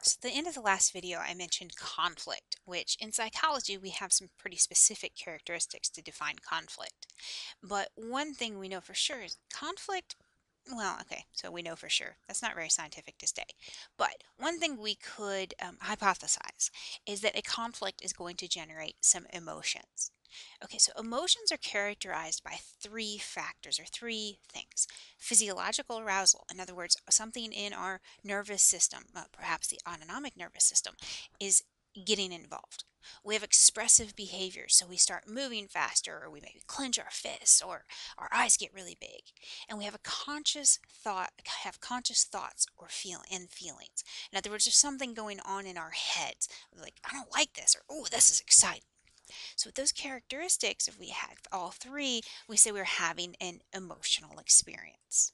So at the end of the last video, I mentioned conflict, which in psychology, we have some pretty specific characteristics to define conflict. But one thing we know for sure is conflict, well, okay, so we know for sure. That's not very scientific to say. But one thing we could hypothesize is that a conflict is going to generate some emotions. Okay, so emotions are characterized by three factors or three things. Physiological arousal, in other words, something in our nervous system, perhaps the autonomic nervous system, is getting involved. We have expressive behavior, so we start moving faster, or we maybe clench our fists, or our eyes get really big. And we have a conscious thought, have conscious thoughts or feelings. In other words, there's something going on in our heads, like I don't like this, or oh, this is exciting. So with those characteristics, if we have all three, we say we're having an emotional experience.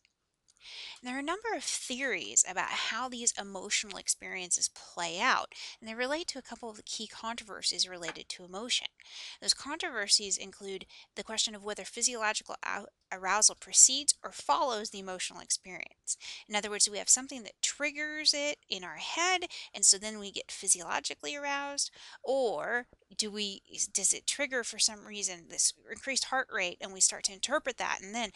And there are a number of theories about how these emotional experiences play out, and they relate to a couple of the key controversies related to emotion. Those controversies include the question of whether physiological arousal precedes or follows the emotional experience. In other words, do we have something that triggers it in our head, and so then we get physiologically aroused, or does it trigger for some reason this increased heart rate, and we start to interpret that, and then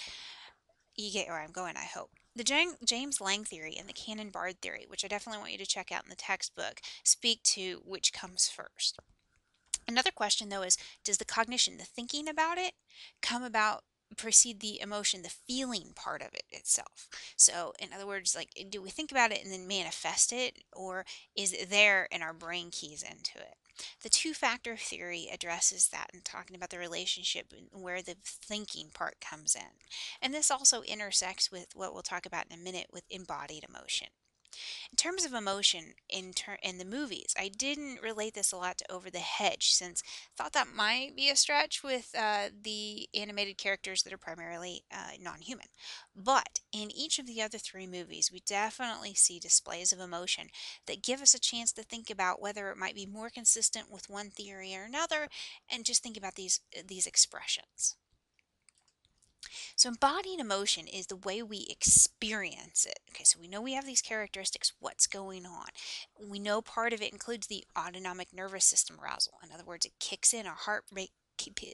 you get where I'm going, I hope. The James Lang theory and the Cannon-Bard theory, which I definitely want you to check out in the textbook, speak to which comes first. Another question, though, is does the cognition, the thinking about it, come about precede the emotion, the feeling part of it itself? So, in other words, like, do we think about it and then manifest it, or is it there and our brain keys into it? The two-factor theory addresses that and talking about the relationship and where the thinking part comes in. And this also intersects with what we'll talk about in a minute with embodied emotion. In terms of emotion in the movies, I didn't relate this a lot to Over the Hedge since I thought that might be a stretch with the animated characters that are primarily non-human. But in each of the other three movies, we definitely see displays of emotion that give us a chance to think about whether it might be more consistent with one theory or another, and just think about these expressions. So embodied emotion is the way we experience it. Okay, so we know we have these characteristics. What's going on? We know part of it includes the autonomic nervous system arousal. In other words, it kicks in, our heart rate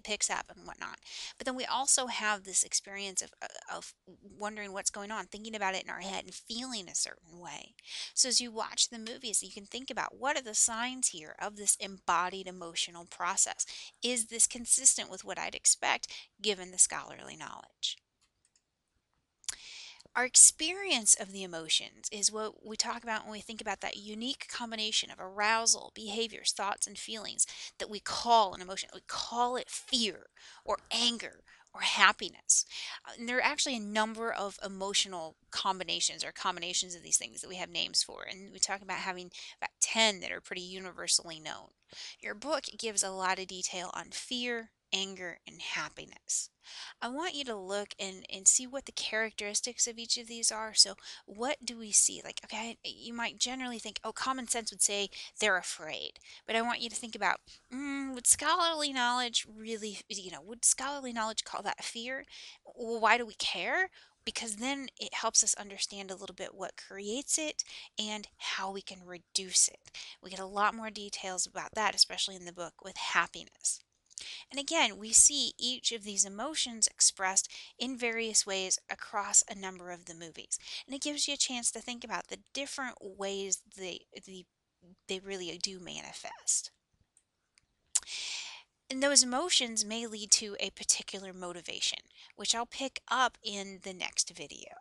picks up and whatnot. But then we also have this experience of wondering what's going on, thinking about it in our head and feeling a certain way. So as you watch the movies, you can think about what are the signs here of this embodied emotional process. Is this consistent with what I'd expect given the scholarly knowledge? Our experience of the emotions is what we talk about when we think about that unique combination of arousal, behaviors, thoughts, and feelings that we call an emotion. We call it fear or anger or happiness. And there are actually a number of emotional combinations or combinations of these things that we have names for. And we talk about having about 10 that are pretty universally known. Your book gives a lot of detail on fear, anger, and happiness. I want you to look and see what the characteristics of each of these are. So, what do we see? Like, okay, you might generally think, oh, common sense would say they're afraid. But I want you to think about, would scholarly knowledge really, would scholarly knowledge call that fear? Well, why do we care? Because then it helps us understand a little bit what creates it and how we can reduce it. We get a lot more details about that, especially in the book with happiness. And again, we see each of these emotions expressed in various ways across a number of the movies. And it gives you a chance to think about the different ways they really do manifest. And those emotions may lead to a particular motivation, which I'll pick up in the next video.